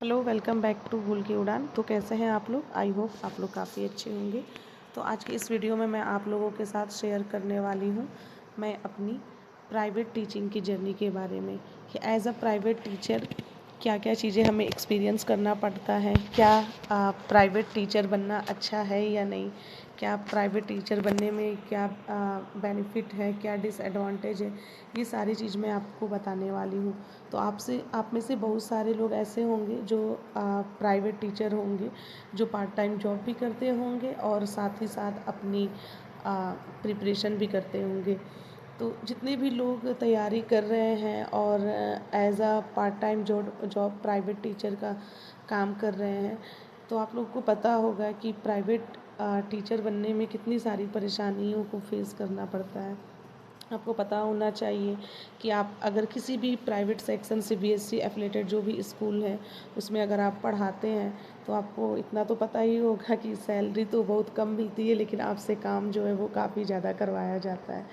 Hello, welcome back to भूल की उड़ान। तो कैसे हैं आप लोग? आई होप आप लोग काफ़ी अच्छे होंगे। तो आज की इस वीडियो में मैं आप लोगों के साथ शेयर करने वाली हूँ मैं अपनी प्राइवेट टीचिंग की जर्नी के बारे में कि एज अ प्राइवेट टीचर क्या क्या चीज़ें हमें एक्सपीरियंस करना पड़ता है, क्या प्राइवेट टीचर बनना अच्छा है या नहीं, क्या प्राइवेट टीचर बनने में क्या बेनिफिट है, क्या डिसएडवांटेज है, ये सारी चीज़ मैं आपको बताने वाली हूँ। तो आप में से बहुत सारे लोग ऐसे होंगे जो प्राइवेट टीचर होंगे, जो पार्ट टाइम जॉब भी करते होंगे और साथ ही साथ अपनी प्रिपरेशन भी करते होंगे। तो जितने भी लोग तैयारी कर रहे हैं और as a part time job private teacher का काम कर रहे हैं, तो आप लोग को पता होगा कि प्राइवेट टीचर बनने में कितनी सारी परेशानियों को फेस करना पड़ता है। आपको पता होना चाहिए कि आप अगर किसी भी प्राइवेट सेक्शन सीबीएसई एफिलेटेड जो भी स्कूल है उसमें अगर आप पढ़ाते हैं तो आपको इतना तो पता ही होगा कि सैलरी तो बहुत कम मिलती है, लेकिन आपसे काम जो है वो काफ़ी ज़्यादा करवाया जाता है।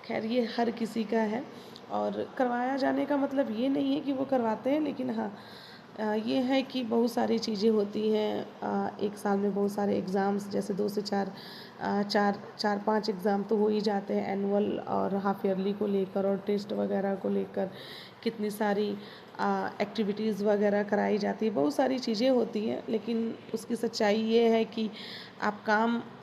खैर, ये हर किसी का है और करवाया जाने का मतलब ये नहीं है कि वो करवाते हैं, लेकिन हाँ, ये है कि बहुत सारी चीज़ें होती हैं। एक साल में बहुत सारे एग्ज़ाम्स, जैसे 2 से 4 चार 5 एग्ज़ाम तो हो ही जाते हैं एनुअल और हाफ ईयरली को लेकर, और टेस्ट वगैरह को लेकर कितनी सारी एक्टिविटीज़ वगैरह कराई जाती है, बहुत सारी चीज़ें होती हैं। लेकिन उसकी सच्चाई ये है कि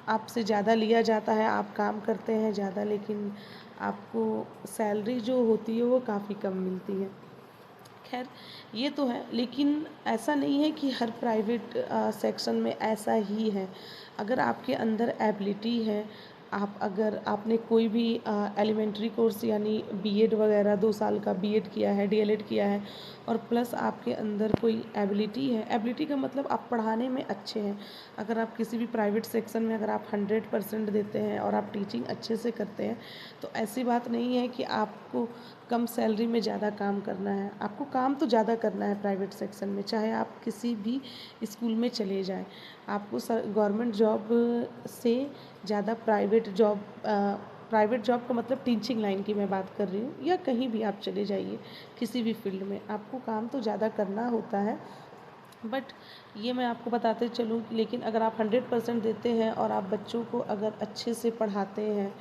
आपसे ज़्यादा लिया जाता है, आप काम करते हैं ज़्यादा, लेकिन आपको सैलरी जो होती है वो काफ़ी कम मिलती है। खैर, ये तो है, लेकिन ऐसा नहीं है कि हर प्राइवेट सेक्शन में ऐसा ही है। अगर आपके अंदर एबिलिटी है, आप अगर आपने कोई भी एलिमेंट्री कोर्स यानी बीएड वगैरह 2 साल का बीएड किया है, डीएलएड किया है, और प्लस आपके अंदर कोई एबिलिटी है, एबिलिटी का मतलब आप पढ़ाने में अच्छे हैं। अगर आप किसी भी प्राइवेट सेक्शन में अगर आप 100% देते हैं और आप टीचिंग अच्छे से करते हैं, तो ऐसी बात नहीं है कि आपको कम सैलरी में ज़्यादा काम करना है। आपको काम तो ज़्यादा करना है प्राइवेट सेक्शन में, चाहे आप किसी भी स्कूल में चले जाएं। आपको गवर्नमेंट जॉब से ज़्यादा प्राइवेट जॉब का मतलब टीचिंग लाइन की मैं बात कर रही हूँ, या कहीं भी आप चले जाइए किसी भी फील्ड में, आपको काम तो ज़्यादा करना होता है। बट ये मैं आपको बताते चलूँ, लेकिन अगर आप 100% देते हैं और आप बच्चों को अगर अच्छे से पढ़ाते हैं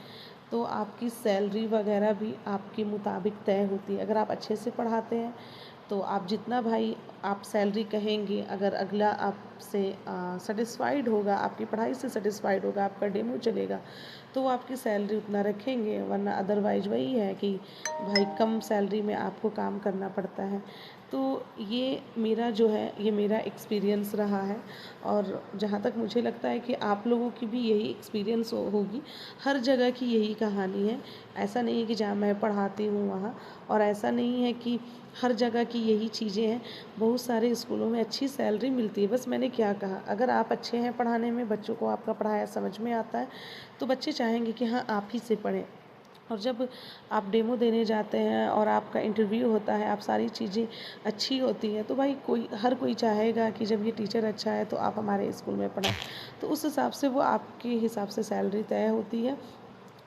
तो आपकी सैलरी वगैरह भी आपके मुताबिक तय होती है। अगर आप अच्छे से पढ़ाते हैं तो आप जितना भाई आप सैलरी कहेंगे, अगर अगला आपसे सेटिस्फाइड होगा, आपकी पढ़ाई से सेटिस्फाइड होगा, आपका डेमो चलेगा, तो वो आपकी सैलरी उतना रखेंगे। वरना अदरवाइज वही है कि भाई कम सैलरी में आपको काम करना पड़ता है। तो ये मेरा जो है, ये मेरा एक्सपीरियंस रहा है, और जहाँ तक मुझे लगता है कि आप लोगों की भी यही एक्सपीरियंस होगी। हर जगह की यही कहानी है। ऐसा नहीं है कि जहाँ मैं पढ़ाती हूँ वहाँ, और ऐसा नहीं है कि हर जगह की यही चीज़ें हैं। बहुत सारे स्कूलों में अच्छी सैलरी मिलती है। बस मैंने क्या कहा, अगर आप अच्छे हैं पढ़ाने में, बच्चों को आपका पढ़ाया समझ में आता है, तो बच्चे चाहेंगे कि हाँ आप ही से पढ़ें। और जब आप डेमो देने जाते हैं और आपका इंटरव्यू होता है, आप सारी चीज़ें अच्छी होती हैं, तो भाई हर कोई चाहेगा कि जब ये टीचर अच्छा है तो आप हमारे स्कूल में पढ़ाएं। तो उस हिसाब से वो आपके हिसाब से सैलरी तय होती है।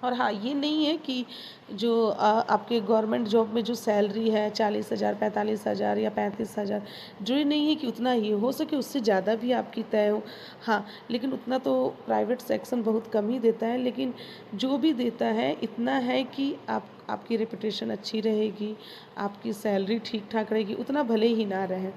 और हाँ, ये नहीं है कि जो आपके गवर्नमेंट जॉब में जो सैलरी है 40,000, 45,000 या 35,000, ज़रूरी नहीं है कि उतना ही हो सके उससे ज़्यादा भी आपकी तय हो। हाँ, लेकिन उतना तो प्राइवेट सेक्शन बहुत कम ही देता है, लेकिन जो भी देता है इतना है कि आपकी रेपुटेशन अच्छी रहेगी, आपकी सैलरी ठीक ठाक रहेगी, उतना भले ही ना रहे।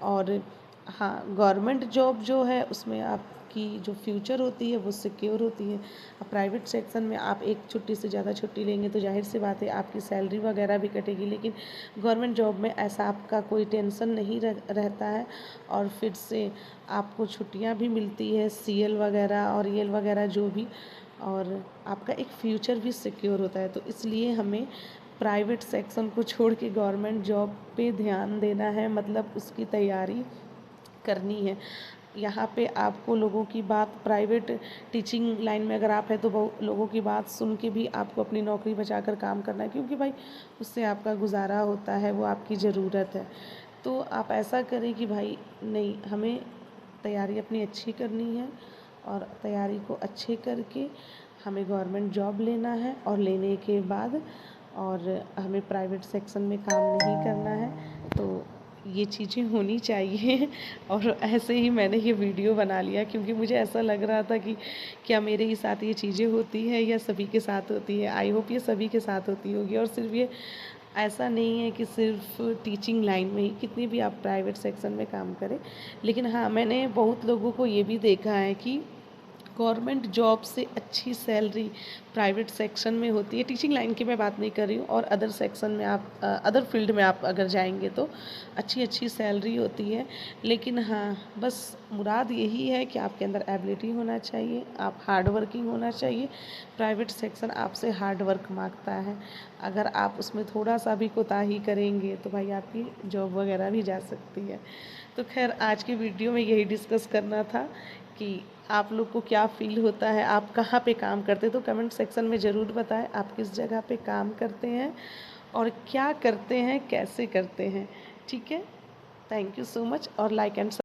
और हाँ, गवर्नमेंट जॉब जो है उसमें आपकी जो फ्यूचर होती है वो सिक्योर होती है। अब प्राइवेट सेक्शन में आप एक छुट्टी से ज़्यादा छुट्टी लेंगे तो जाहिर सी बात है आपकी सैलरी वगैरह भी कटेगी, लेकिन गवर्नमेंट जॉब में ऐसा आपका कोई टेंशन नहीं रहता है। और फिर से आपको छुट्टियां भी मिलती है, सीएल वगैरह और ईएल वगैरह जो भी, और आपका एक फ्यूचर भी सिक्योर होता है। तो इसलिए हमें प्राइवेट सेक्शन को छोड़ के गवर्नमेंट जॉब पे ध्यान देना है, मतलब उसकी तैयारी करनी है। यहाँ पे आपको लोगों की बात, प्राइवेट टीचिंग लाइन में अगर आप हैं तो लोगों की बात सुन के भी आपको अपनी नौकरी बचाकर काम करना है, क्योंकि भाई उससे आपका गुजारा होता है, वो आपकी ज़रूरत है। तो आप ऐसा करें कि भाई नहीं, हमें तैयारी अपनी अच्छी करनी है, और तैयारी को अच्छे करके हमें गवर्नमेंट जॉब लेना है, और लेने के बाद और हमें प्राइवेट सेक्शन में काम नहीं करना है। तो ये चीज़ें होनी चाहिए और ऐसे ही मैंने ये वीडियो बना लिया क्योंकि मुझे ऐसा लग रहा था कि क्या मेरे ही साथ ये चीज़ें होती हैं या सभी के साथ होती है। आई होप ये सभी के साथ होती होगी। और सिर्फ ये ऐसा नहीं है कि सिर्फ टीचिंग लाइन में ही, कितनी भी आप प्राइवेट सेक्शन में काम करें। लेकिन हाँ, मैंने बहुत लोगों को ये भी देखा है कि गवर्नमेंट जॉब से अच्छी सैलरी प्राइवेट सेक्शन में होती है। टीचिंग लाइन की मैं बात नहीं कर रही हूँ, और अदर सेक्शन में आप अदर फील्ड में आप अगर जाएंगे तो अच्छी अच्छी सैलरी होती है। लेकिन हाँ, बस मुराद यही है कि आपके अंदर एबिलिटी होना चाहिए, आप हार्ड वर्किंग होना चाहिए। प्राइवेट सेक्शन आपसे हार्ड वर्क मांगता है। अगर आप उसमें थोड़ा सा भी कोताही करेंगे तो भाई आपकी जॉब वगैरह भी जा सकती है। तो खैर, आज की वीडियो में यही डिस्कस करना था कि आप लोग को क्या फ़ील होता है, आप कहाँ पे काम करते हैं। तो कमेंट सेक्शन में ज़रूर बताएं आप किस जगह पे काम करते हैं और क्या करते हैं, कैसे करते हैं। ठीक है, थैंक यू सो मच। और लाइक एंड